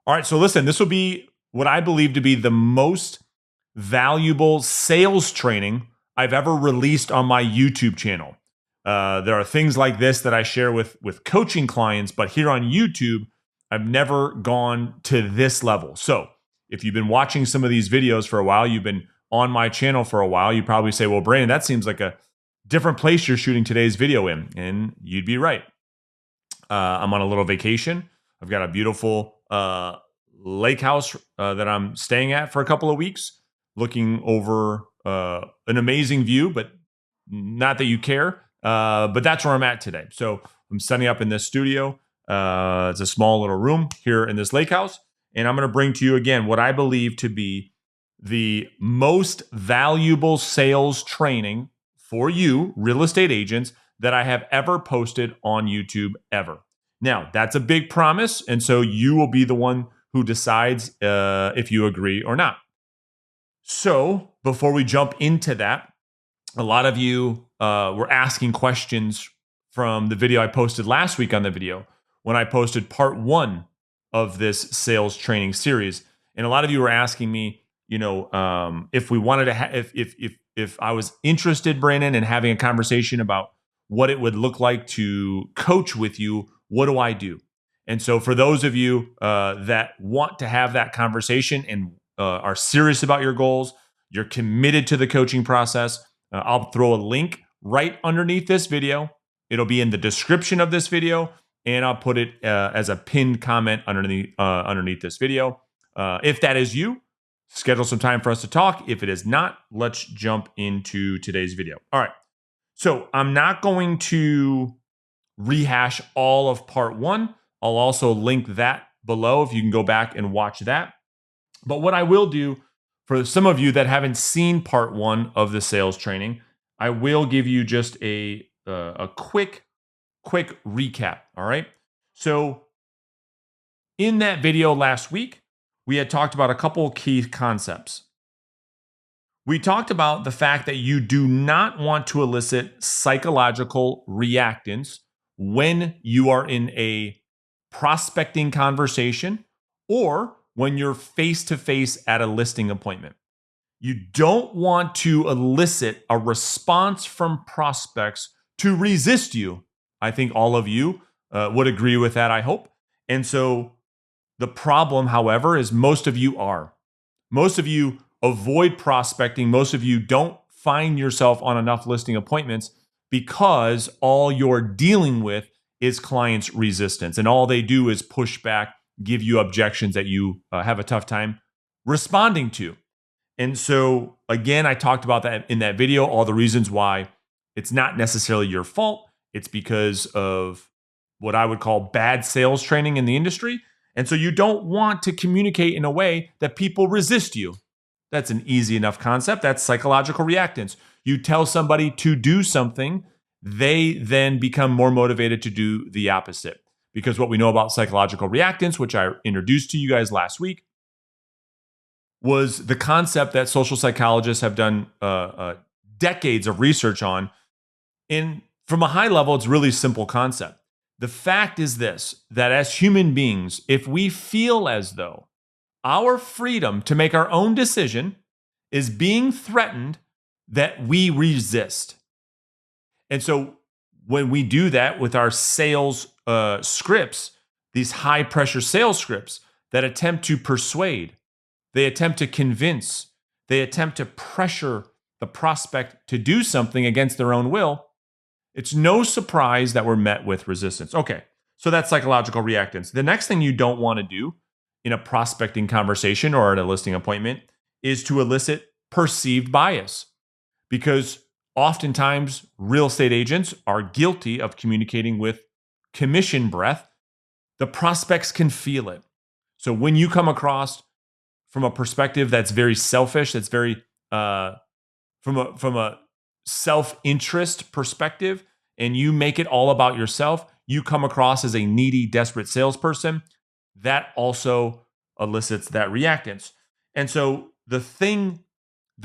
All right, so listen, this will be what I believe to be the most valuable sales training I've ever released on my YouTube channel. There are things like this that I share with coaching clients, but here on YouTube, I've never gone to this level. So if you've been watching some of these videos for a while, you've been on my channel for a while, you probably say, well, Brandon, that seems like a different place you're shooting today's video in. And you'd be right. I'm on a little vacation. I've got a beautiful lake house that I'm staying at for a couple of weeks, looking over an amazing view, but not that you care. But that's where I'm at today. So I'm setting up in this studio. It's a small little room here in this lake house. And I'm going to bring to you again what I believe to be the most valuable sales training for you, real estate agents, that I have ever posted on YouTube ever. Now, that's a big promise. And so you will be the one who decides if you agree or not. So before we jump into that, a lot of you were asking questions from the video I posted last week on the video when I posted part 1 of this sales training series. And a lot of you were asking me, if we wanted to if I was interested, Brandon, in having a conversation about what it would look like to coach with you, what do I do? And so for those of you that want to have that conversation and are serious about your goals, you're committed to the coaching process, I'll throw a link right underneath this video. It'll be in the description of this video, and I'll put it as a pinned comment underneath this video. If that is you, schedule some time for us to talk. If it is not, let's jump into today's video. All right. So I'm not going to rehash all of part 1. I'll also link that below if you can go back and watch that. But what I will do for some of you that haven't seen part 1 of the sales training, I will give you just a quick recap. All right. So in that video last week, we had talked about a couple key concepts. We talked about the fact that you do not want to elicit psychological reactance when you are in a prospecting conversation or when you're face-to-face at a listing appointment. You don't want to elicit a response from prospects to resist you. I think all of you would agree with that, I hope. And so the problem, however, is most of you are. Most of you avoid prospecting. Most of you don't find yourself on enough listing appointments because all you're dealing with is clients' resistance. And all they do is push back, give you objections that you have a tough time responding to. And so, again, I talked about that in that video, all the reasons why it's not necessarily your fault. It's because of what I would call bad sales training in the industry. And so you don't want to communicate in a way that people resist you. That's an easy enough concept. That's psychological reactance. You tell somebody to do something, they then become more motivated to do the opposite. Because what we know about psychological reactance, which I introduced to you guys last week, was the concept that social psychologists have done decades of research on. And from a high level, it's a really simple concept. The fact is this, that as human beings, if we feel as though our freedom to make our own decision is being threatened, that we resist. And so when we do that with our sales scripts, these high pressure sales scripts that attempt to persuade, they attempt to convince, they attempt to pressure the prospect to do something against their own will, it's no surprise that we're met with resistance. Okay, so that's psychological reactance. The next thing you don't want to do in a prospecting conversation or at a listing appointment is to elicit perceived bias, because oftentimes real estate agents are guilty of communicating with commission breath. The prospects can feel it. So when you come across from a perspective that's very selfish, that's very from a self-interest perspective, and you make it all about yourself, you come across as a needy, desperate salesperson, that also elicits that reactance. And so the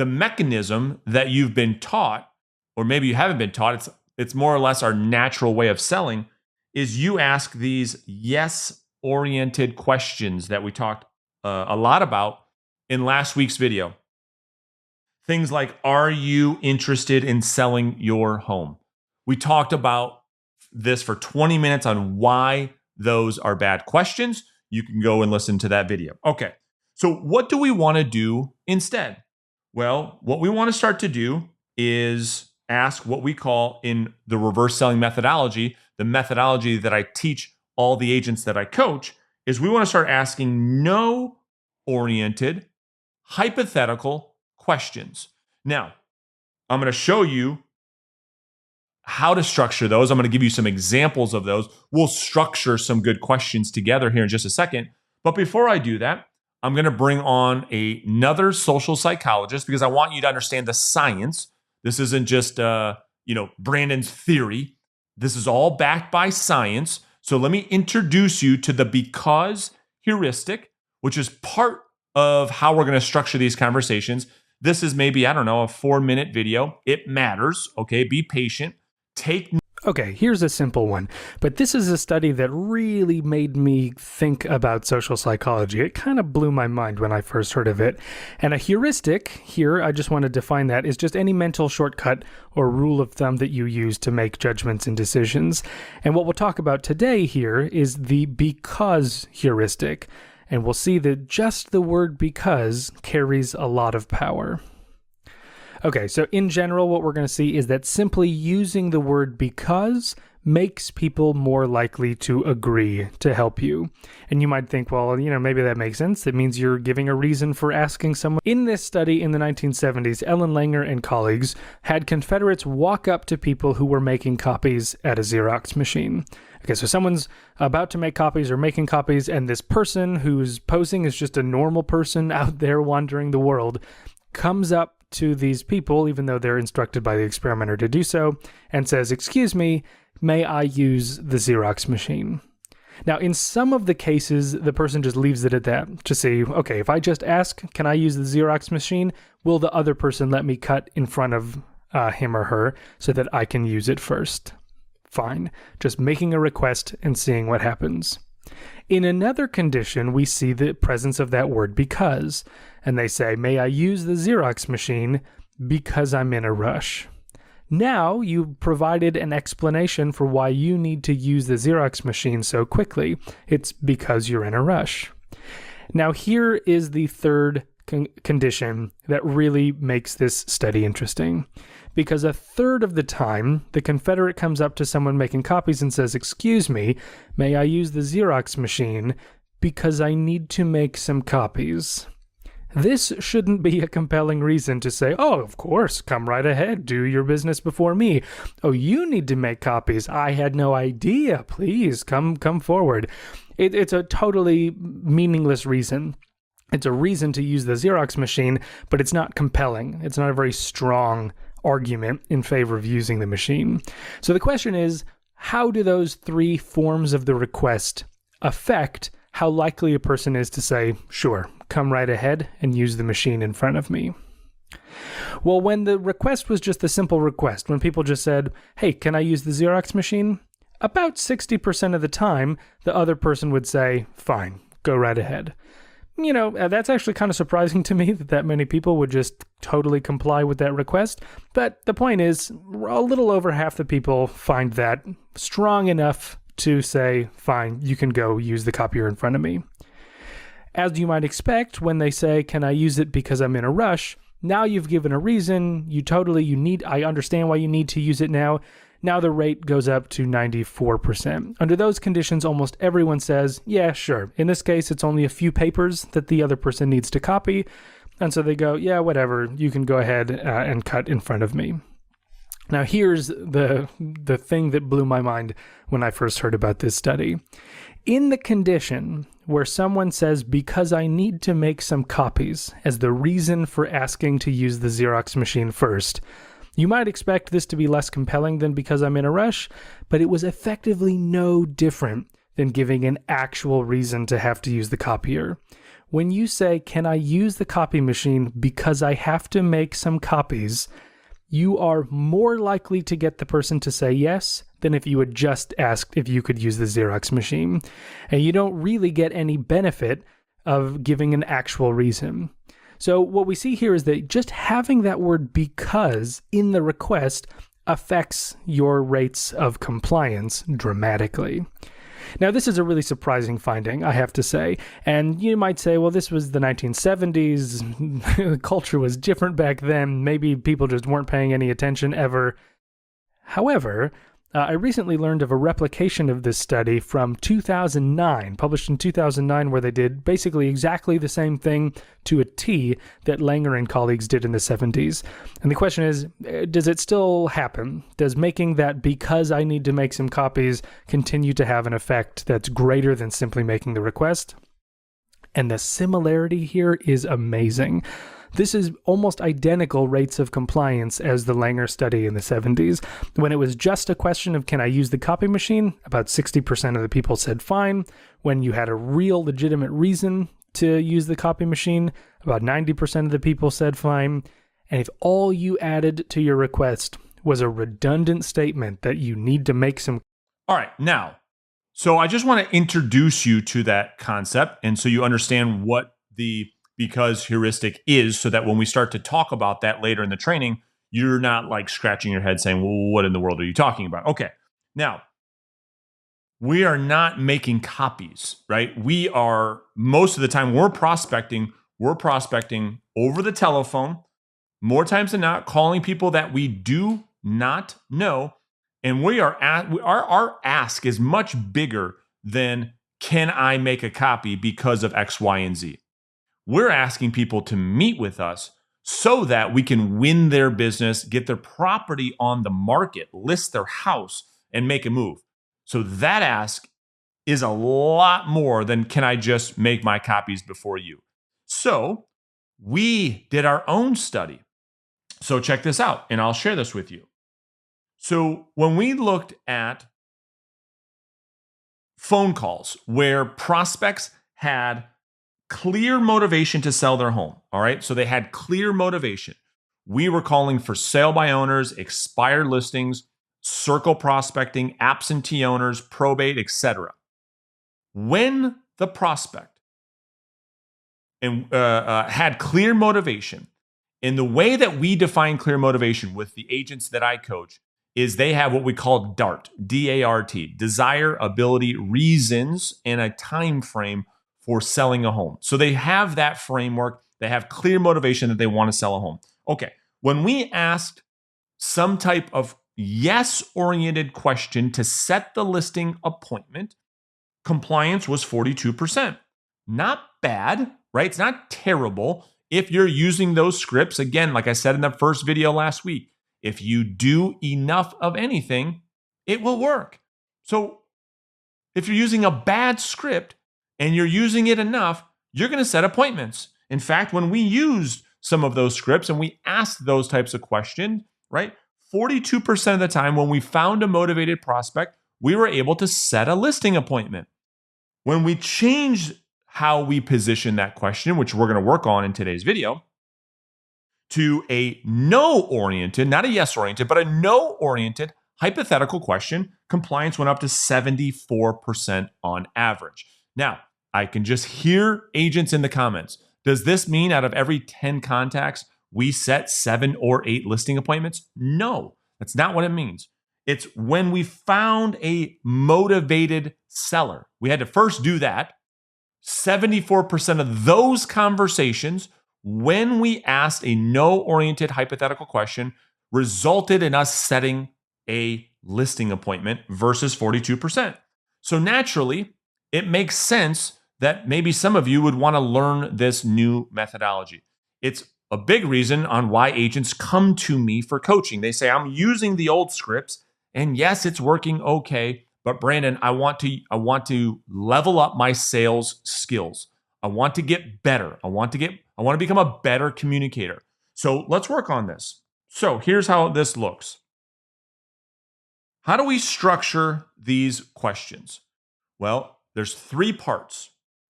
mechanism that you've been taught, or maybe you haven't been taught, it's more or less our natural way of selling, is you ask these yes oriented questions that we talked a lot about in last week's video. Things like, are you interested in selling your home? We talked about this for 20 minutes on why those are bad questions. You can go and listen to that video. Okay, so what do we want to do instead? Well, what we want to start to do is ask what we call in the reverse selling methodology, the methodology that I teach all the agents that I coach, is we want to start asking no-oriented, hypothetical questions. Now, I'm going to show you how to structure those. I'm going to give you some examples of those. We'll structure some good questions together here in just a second. But before I do that, I'm going to bring on another social psychologist because I want you to understand the science. This isn't just Brandon's theory. This is all backed by science. So let me introduce you to the because heuristic, which is part of how we're going to structure these conversations. This is maybe, a 4-minute video. It matters. Okay, be patient. Okay, here's a simple one, but this is a study that really made me think about social psychology. It kind of blew my mind when I first heard of it. And a heuristic, here, I just want to define that, is just any mental shortcut or rule of thumb that you use to make judgments and decisions. And what we'll talk about today here is the because heuristic. And we'll see that just the word because carries a lot of power. Okay, so in general, what we're going to see is that simply using the word because makes people more likely to agree to help you. And you might think, well, maybe that makes sense. It means you're giving a reason for asking someone. In this study in the 1970s, Ellen Langer and colleagues had Confederates walk up to people who were making copies at a Xerox machine. Okay, so someone's about to make copies or making copies, and this person who's posing as just a normal person out there wandering the world comes up to these people, even though they're instructed by the experimenter to do so, and says, "Excuse me, may I use the Xerox machine?" Now, in some of the cases, the person just leaves it at that to see, okay, if I just ask, can I use the Xerox machine, will the other person let me cut in front of him or her so that I can use it first? Fine. Just making a request and seeing what happens. In another condition, we see the presence of that word because, and they say, may I use the Xerox machine because I'm in a rush. Now you provided an explanation for why you need to use the Xerox machine so quickly. It's because you're in a rush. Now here is the third condition that really makes this study interesting. Because a third of the time, the Confederate comes up to someone making copies and says, "Excuse me, may I use the Xerox machine because I need to make some copies." This shouldn't be a compelling reason to say, "Oh, of course, come right ahead, do your business before me. Oh, you need to make copies. I had no idea. Please, come forward." It's a totally meaningless reason. It's a reason to use the Xerox machine, but it's not compelling. It's not a very strong argument in favor of using the machine. So the question is, how do those three forms of the request affect how likely a person is to say, "Sure, come right ahead and use the machine in front of me"? Well, when the request was just a simple request, when people just said, "Hey, can I use the Xerox machine?" about 60% of the time, the other person would say, "Fine, go right ahead." That's actually kind of surprising to me that many people would just totally comply with that request. But the point is, a little over half the people find that strong enough to say, "Fine, you can go use the copier in front of me." As you might expect, when they say, "Can I use it because I'm in a rush?" now you've given a reason. I understand why you need to use it now. Now the rate goes up to 94%. Under those conditions, almost everyone says, "Yeah, sure. In this case, it's only a few papers that the other person needs to copy." And so they go, "Yeah, whatever. You can go ahead and cut in front of me." Now here's the thing that blew my mind when I first heard about this study. In the condition where someone says, "Because I need to make some copies," as the reason for asking to use the Xerox machine first, you might expect this to be less compelling than "because I'm in a rush," but it was effectively no different than giving an actual reason to have to use the copier. When you say, "Can I use the copy machine because I have to make some copies?" you are more likely to get the person to say yes than if you had just asked if you could use the Xerox machine. And you don't really get any benefit of giving an actual reason. So what we see here is that just having that word because in the request affects your rates of compliance dramatically. Now, this is a really surprising finding, I have to say. And you might say, well, this was the 1970s. Culture was different back then. Maybe people just weren't paying any attention ever. However, I recently learned of a replication of this study from 2009, published in 2009, where they did basically exactly the same thing to a T that Langer and colleagues did in the 70s. And the question is, does it still happen? Does making that because I need to make some copies continue to have an effect that's greater than simply making the request? And the similarity here is amazing. This is almost identical rates of compliance as the Langer study in the 70s. When it was just a question of can I use the copy machine, about 60% of the people said fine. When you had a real legitimate reason to use the copy machine, about 90% of the people said fine. And if all you added to your request was a redundant statement that you need to make some... All right, now, so I just want to introduce you to that concept, and so you understand what the because heuristic is, so that when we start to talk about that later in the training, you're not like scratching your head saying, well, what in the world are you talking about? Okay. Now, we are not making copies, right? We are, most of the time we're prospecting over the telephone, more times than not, calling people that we do not know. And our ask is much bigger than can I make a copy because of X, Y, and Z. We're asking people to meet with us so that we can win their business, get their property on the market, list their house, and make a move. So that ask is a lot more than can I just make my copies before you. So we did our own study. So check this out, and I'll share this with you. So when we looked at phone calls where prospects had clear motivation to sell their home. All right. So they had clear motivation. We were calling for sale by owners, expired listings, circle prospecting, absentee owners, probate, etc. When the prospect had clear motivation, in the way that we define clear motivation with the agents that I coach, is they have what we call DART, D-A-R-T, desire, ability, reasons, and a time frame for selling a home. So they have that framework. They have clear motivation that they want to sell a home. Okay. When we asked some type of yes-oriented question to set the listing appointment, compliance was 42%. Not bad, right? It's not terrible if you're using those scripts. Again, like I said in the first video last week, if you do enough of anything, it will work. So if you're using a bad script, and you're using it enough, you're going to set appointments. In fact, when we used some of those scripts and we asked those types of questions, right? 42% of the time when we found a motivated prospect, we were able to set a listing appointment. When we changed how we position that question, which we're going to work on in today's video, to a no-oriented, not a yes-oriented, but a no-oriented hypothetical question, compliance went up to 74% on average. Now, I can just hear agents in the comments. Does this mean out of every 10 contacts, we set 7 or 8 listing appointments? No, that's not what it means. It's when we found a motivated seller. We had to first do that. 74% of those conversations, when we asked a no-oriented hypothetical question, resulted in us setting a listing appointment versus 42%. So naturally, it makes sense that maybe some of you would want to learn this new methodology. It's a big reason on why agents come to me for coaching. They say, I'm using the old scripts, and yes, it's working okay, but Brandon, I want to level up my sales skills. I want to get better. I want to become a better communicator. So let's work on this. So here's how this looks. How do we structure these questions? Well, there's 3 parts.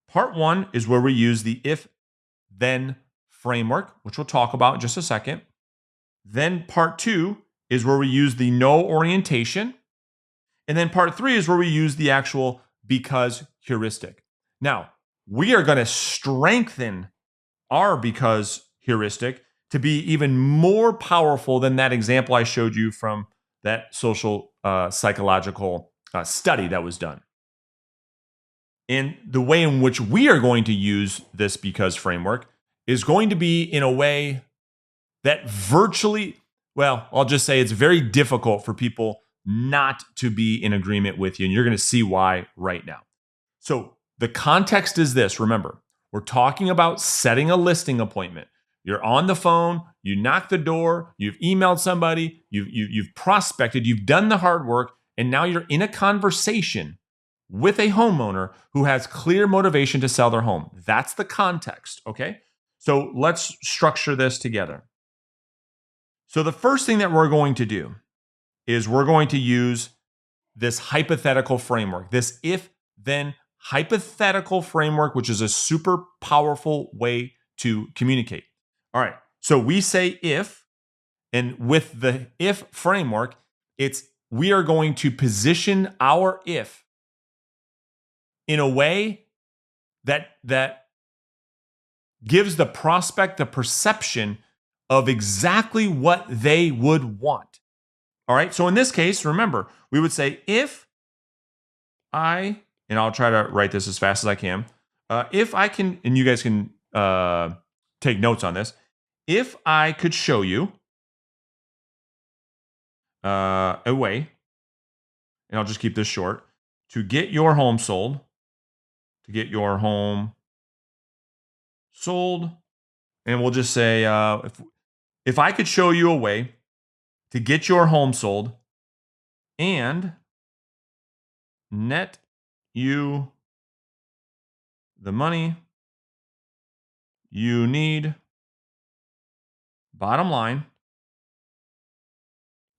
Part 1 is where we use the if-then framework, which we'll talk about in just a second. Then part 2 is where we use the no orientation. And then part 3 is where we use the actual because heuristic. Now, we are going to strengthen our because heuristic to be even more powerful than that example I showed you from that social psychological study that was done. And the way in which we are going to use this because framework is going to be in a way that virtually, well, I'll just say it's very difficult for people not to be in agreement with you. And you're going to see why right now. So the context is this. Remember, we're talking about setting a listing appointment. You're on the phone, you knock the door, you've emailed somebody, you've prospected, you've done the hard work, and now you're in a conversation with a homeowner who has clear motivation to sell their home. That's the context, okay? So let's structure this together. So the first thing that we're going to do is we're going to use this hypothetical framework, this if-then hypothetical framework, which is a super powerful way to communicate. All right, so we say if, and with the if framework, we are going to position our if in a way that gives the prospect the perception of exactly what they would want. All right, so in this case, remember, we would say if and I'll try to write this as fast as I can. If I can, and you guys can take notes on this. If I could show you a way, and I'll just keep this short, to get your home sold, and we'll just say, if I could show you a way to get your home sold and net you the money you need, bottom line,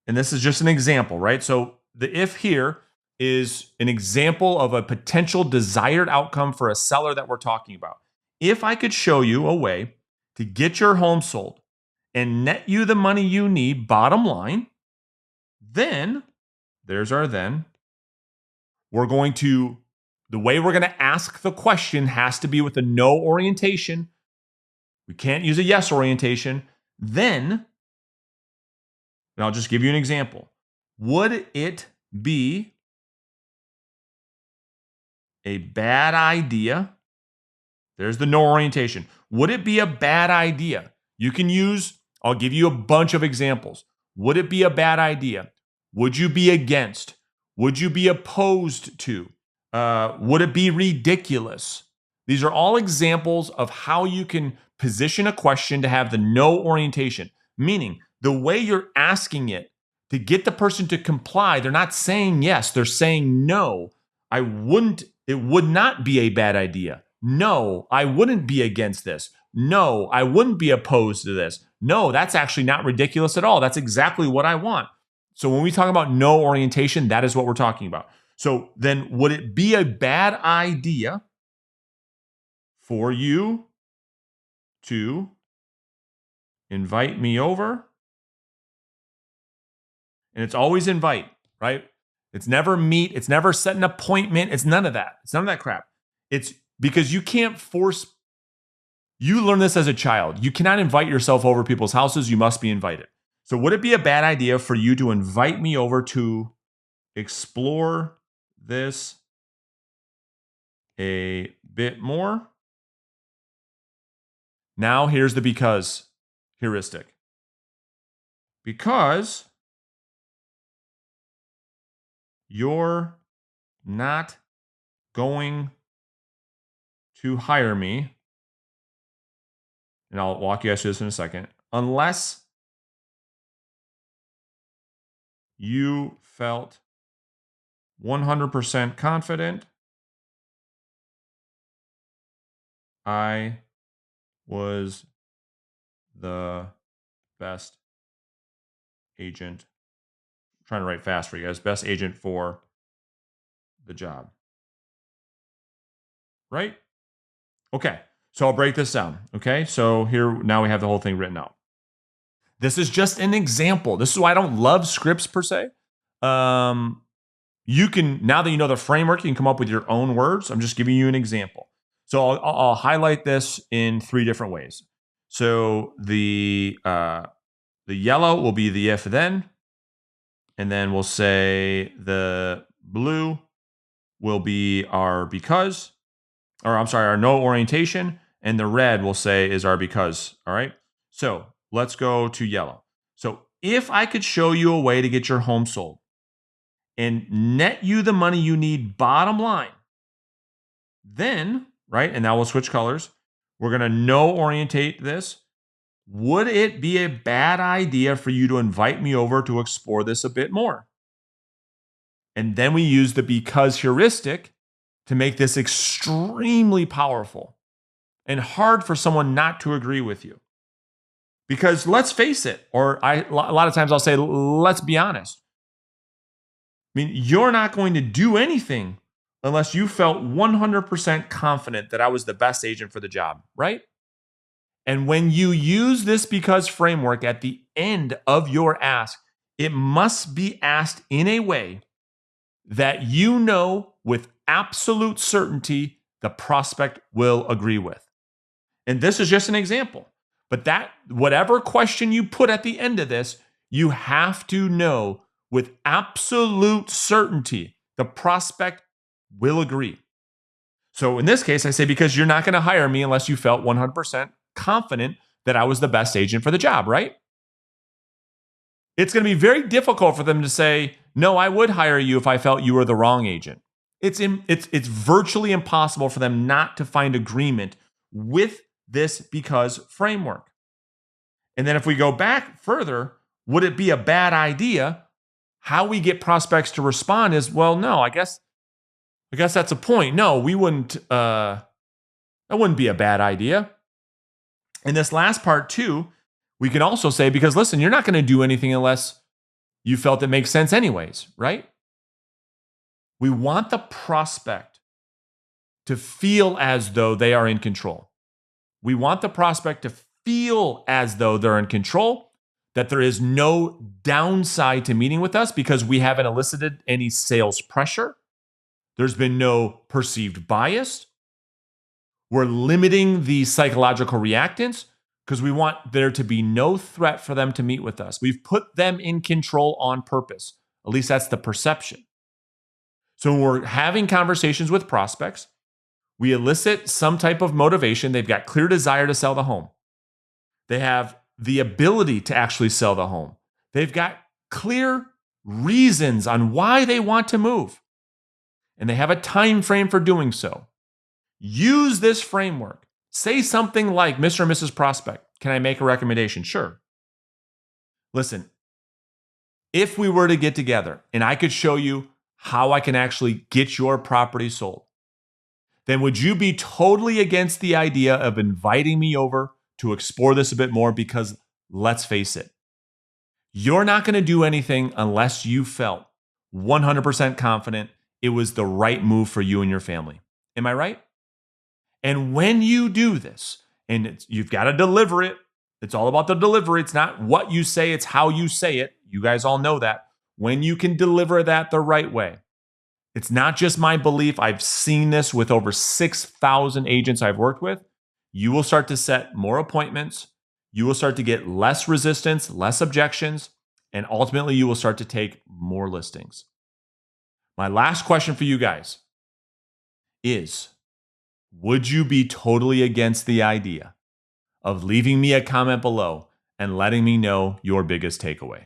and this is just an example, right? So the if here is an example of a potential desired outcome for a seller that we're talking about. If I could show you a way to get your home sold and net you the money you need, bottom line, then, there's our then, the way we're going to ask the question has to be with a no orientation. We can't use a yes orientation. Then, and I'll just give you an example. Would it be a bad idea? There's the no orientation. Would it be a bad idea? I'll give you a bunch of examples. Would it be a bad idea? Would you be against? Would you be opposed to? Would it be ridiculous? These are all examples of how you can position a question to have the no orientation, meaning the way you're asking it to get the person to comply, they're not saying yes, they're saying no. It would not be a bad idea. No, I wouldn't be against this. No, I wouldn't be opposed to this. No, that's actually not ridiculous at all. That's exactly what I want. So when we talk about no orientation, that is what we're talking about. So then would it be a bad idea for you to invite me over? And it's always invite, right? It's never meet. It's never set an appointment. It's none of that. It's none of that crap. It's because you can't force. You learn this as a child. You cannot invite yourself over people's houses. You must be invited. So would it be a bad idea for you to invite me over to explore this a bit more? Now here's the because heuristic. Because you're not going to hire me, and I'll walk you through this in a second, unless you felt 100% confident I was the best agent. I'm trying to write fast for you guys. Best agent for the job. Right? Okay. So I'll break this down. Okay. So here, now we have the whole thing written out. This is just an example. This is why I don't love scripts per se. you can, now that you know the framework, you can come up with your own words. I'm just giving you an example. So I'll highlight this in 3 different ways. So the yellow will be the if then, and then we'll say the blue will be our because, or I'm sorry, our no orientation, and the red we'll say is our because. All right. So let's go to yellow. So if I could show you a way to get your home sold and net you the money you need, bottom line, then, right, and now we'll switch colors. We're going to no orientate this. Would it be a bad idea for you to invite me over to explore this a bit more? And then we use the because heuristic to make this extremely powerful and hard for someone not to agree with you. Because let's face it, or a lot of times I'll say, let's be honest. I mean, you're not going to do anything unless you felt 100% confident that I was the best agent for the job, right? And when you use this because framework at the end of your ask, it must be asked in a way that you know with absolute certainty the prospect will agree with. And this is just an example. But that whatever question you put at the end of this, you have to know with absolute certainty the prospect will agree. So in this case, I say, because you're not going to hire me unless you felt 100% confident that I was the best agent for the job, right? It's going to be very difficult for them to say, no, I would hire you if I felt you were the wrong agent. It's virtually impossible for them not to find agreement with this because framework. And then if we go back further, would it be a bad idea? How we get prospects to respond is, well, no, I guess that's a point. No, we wouldn't, that wouldn't be a bad idea. And this last part too, we can also say, because listen, you're not going to do anything unless you felt it makes sense anyways, right? We want the prospect to feel as though they are in control. We want the prospect to feel as though they're in control, that there is no downside to meeting with us because we haven't elicited any sales pressure. There's been no perceived bias. We're limiting the psychological reactance because we want there to be no threat for them to meet with us. We've put them in control on purpose. At least that's the perception. So when we're having conversations with prospects, we elicit some type of motivation. They've got clear desire to sell the home. They have the ability to actually sell the home. They've got clear reasons on why they want to move. And they have a time frame for doing so. Use this framework. Say something like, Mr. and Mrs. Prospect, can I make a recommendation? Sure. Listen, if we were to get together and I could show you how I can actually get your property sold, then would you be totally against the idea of inviting me over to explore this a bit more? Because let's face it, you're not going to do anything unless you felt 100% confident it was the right move for you and your family. Am I right? And when you do this, and you've got to deliver it, it's all about the delivery. It's not what you say, it's how you say it. You guys all know that. When you can deliver that the right way, it's not just my belief. I've seen this with over 6,000 agents I've worked with. You will start to set more appointments. You will start to get less resistance, less objections, and ultimately you will start to take more listings. My last question for you guys is, would you be totally against the idea of leaving me a comment below and letting me know your biggest takeaway?